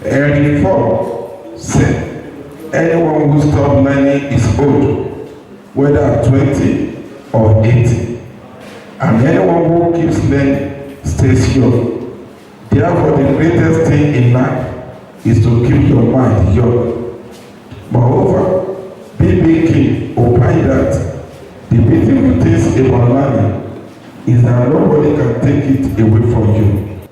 Agric 4 said, anyone who stops learning is old, whether at 20 or 80. And anyone who keeps learning stays young. Therefore, the greatest thing in life is to keep your mind young. Moreover, B.B. King opined that the beautiful things about learning is that nobody can take it away from you.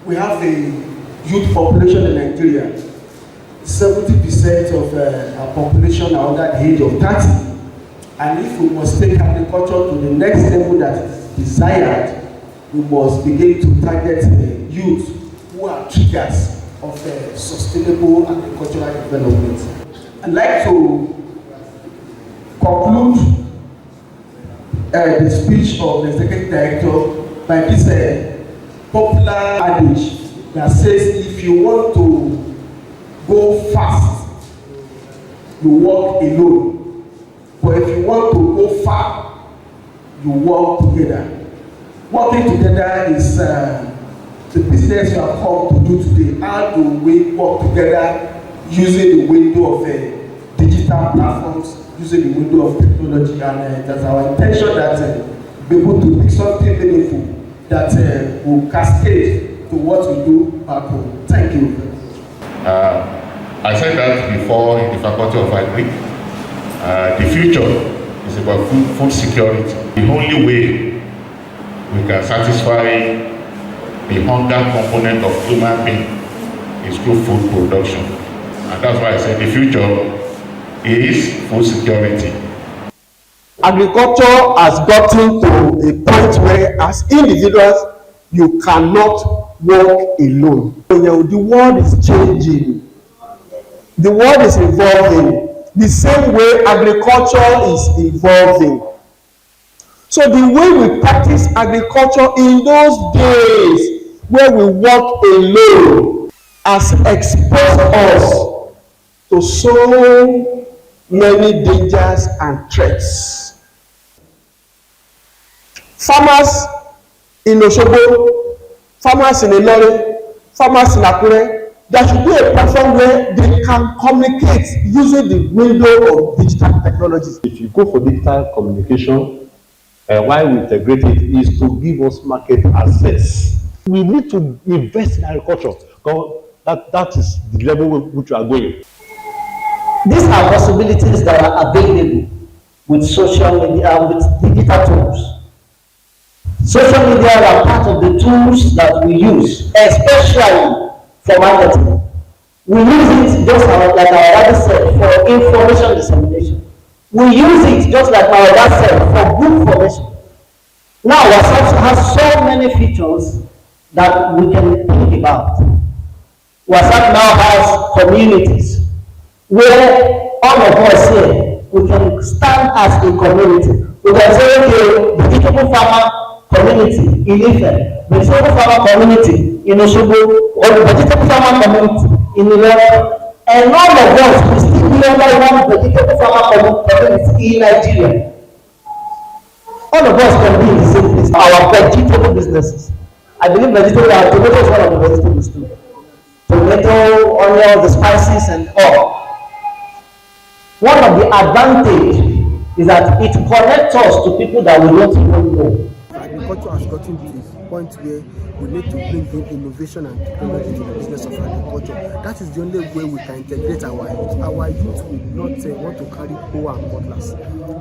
We have a youth population in Nigeria. 70% of our population are under the age of 30. And if we must take agriculture to the next level that is desired, we must begin to target youth who are triggers of sustainable agricultural development. I'd like to conclude the speech of the executive director by this popular adage that says, if you want to go fast, you walk alone. But if you want to go far, you work together. Working together is the business you have come to do today. How do we work together using the window of digital platforms, using the window of technology? And that's our intention that be able to make something meaningful that will cascade to what we do back home. Thank you. I said that before in the Faculty of Agric. The future is about food security. The only way we can satisfy the hunger component of human being is through food production. And that's why I said the future is food security. Agriculture has gotten to a point where as individuals you cannot work alone. The world is changing. The world is evolving. The same way agriculture is evolving. So the way we practice agriculture in those days where we work alone has exposed us to so many dangers and threats. Farmers in Osogbo, farmers in Ilorin, farmers in Akure, there should be a platform where they can communicate using the window of digital technologies. If you go for digital communication, why we integrate it is to give us market access. We need to invest in agriculture. That is the level which we are going. These are possibilities that are available with social media, with digital tools. Social media are part of the tools that we use, especially for marketing. We use it just like our dad said for information dissemination. We use it just like our dad said for good formation. Now WhatsApp has so many features that we can think about. WhatsApp now has communities where all of us here we can stand as a community. We can say, okay, the vegetable farmer community in Ife, the vegetable farmer community in Osogbo, or the vegetable farmer community in Ilorin, and all of us will still be under one vegetable farmer community in Nigeria. All of us can be in the same place. Our vegetable businesses. I believe tomato is one of the vegetables too. Tomato, onion, the spices and all. One of the advantages is that it connects us to people that we don't even know. Agriculture has gotten to a point where we need to bring in innovation and technology to the business of agriculture. That is the only way we can integrate our youth. Our youth will not want to carry hoe and cutlass.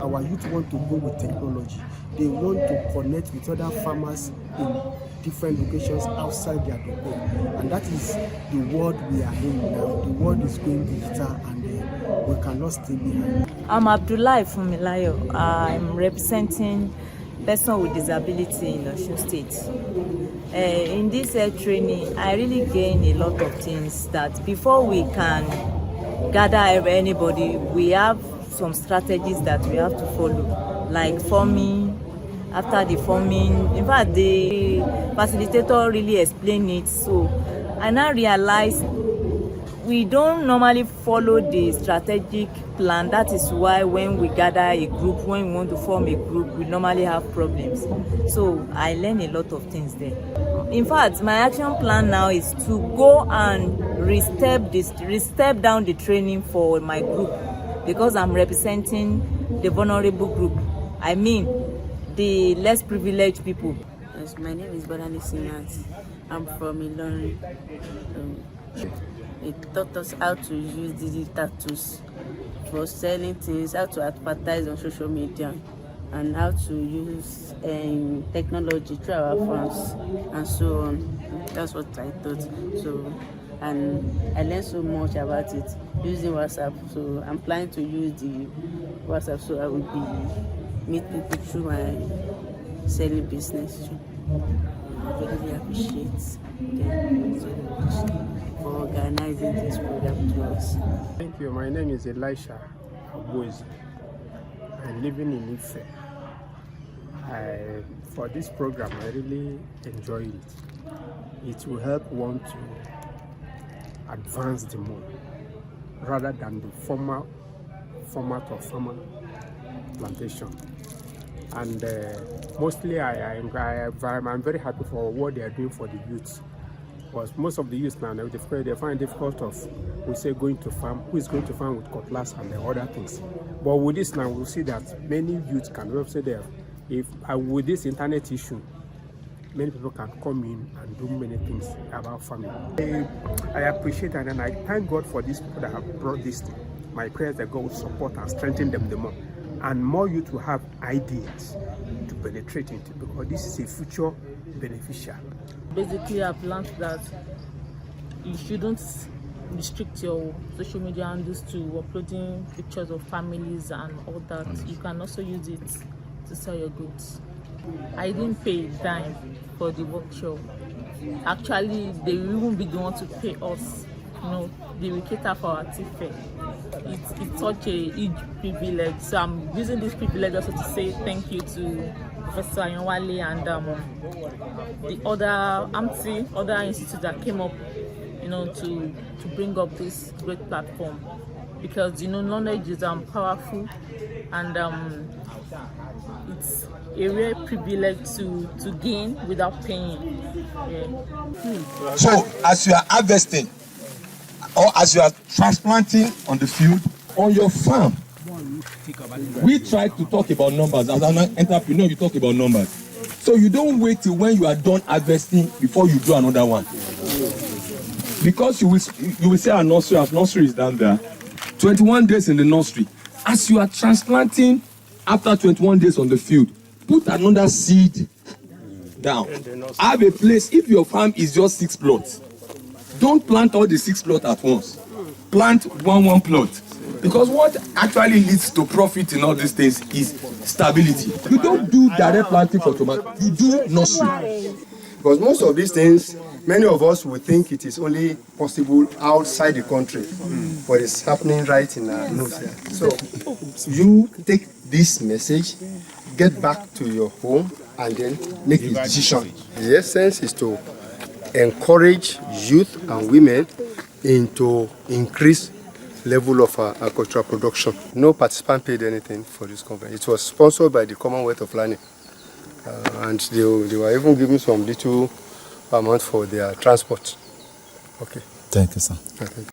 Our youth want to go with technology. They want to connect with other farmers in different locations outside their domain. And that is the world we are in now. The world is going digital and we cannot stay behind. I'm Abdullahi Fumilayo. I'm representing person with disability in Osun State. In this training, I really gain a lot of things that before we can gather anybody, we have some strategies that we have to follow, like forming. After the forming, in fact, the facilitator really explained it. So I now realize we don't normally follow the strategic plan. That is why when we gather a group, when we want to form a group, we normally have problems. So I learn a lot of things there. In fact, my action plan now is to go and re-step down the training for my group, because I'm representing the vulnerable group. I mean, the less privileged people. Yes, my name is Badani Sinyat. I'm from Ilorin. It taught us how to use digital tools for selling things, how to advertise on social media, and how to use technology through our phones and so on. That's what I thought. So, and I learned so much about it using WhatsApp. So I'm planning to use the WhatsApp so I will meet people through my selling business. I really appreciate them so much for organizing this program to us. Thank you. My name is Elisha Abozi. I'm living in Ife. For this program, I really enjoy it. It will help one to advance the more rather than the formal format of farmer plantation. And mostly I'm very happy for what they are doing for the youth. Because most of the youth now, they find it difficult of, we say, going to farm. Who is going to farm with cutlass and the other things? But with this now, we'll see that many youth can say that with this internet issue, many people can come in and do many things about farming. I appreciate it, and I thank God for these people that have brought this thing. My prayers that God will support and strengthen them the more. And more youth will have ideas to penetrate into, because this is a future beneficial. Basically, I've learned that you shouldn't restrict your social media handles to uploading pictures of families and all that. You can also use it to sell your goods. I didn't pay a dime for the workshop. Actually, they will even be the one to pay us. You know, they will cater for our tea fair. It's such a huge privilege. So I'm using this privilege also to say thank you to Professor Ayanwale and the other institutes that came up, you know, to bring up this great platform. Because, you know, knowledge is powerful, and it's a rare privilege to gain without paying. Yeah. So as you are harvesting or as you are transplanting on the field, on your farm, we try to talk about numbers. As an entrepreneur, you talk about numbers. So you don't wait till when you are done harvesting before you do another one. Because you will say our nursery is down there. 21 days in the nursery. As you are transplanting after 21 days on the field, put another seed down. Have a place. If your farm is just 6 plots, don't plant all the 6 plots at once. Plant one plot. Because what actually leads to profit in all these things is stability. You don't do direct planting for tomato. You do nursery. Because most of these things, many of us will think it is only possible outside the country, but it's happening right in our nose here. So you take this message, get back to your home, and then make a decision. The essence is to encourage youth and women into increased level of agricultural production. No participant paid anything for this conference. It was sponsored by the Commonwealth of Learning, and they were even giving some little amount for their transport. Okay. Thank you, sir. Okay.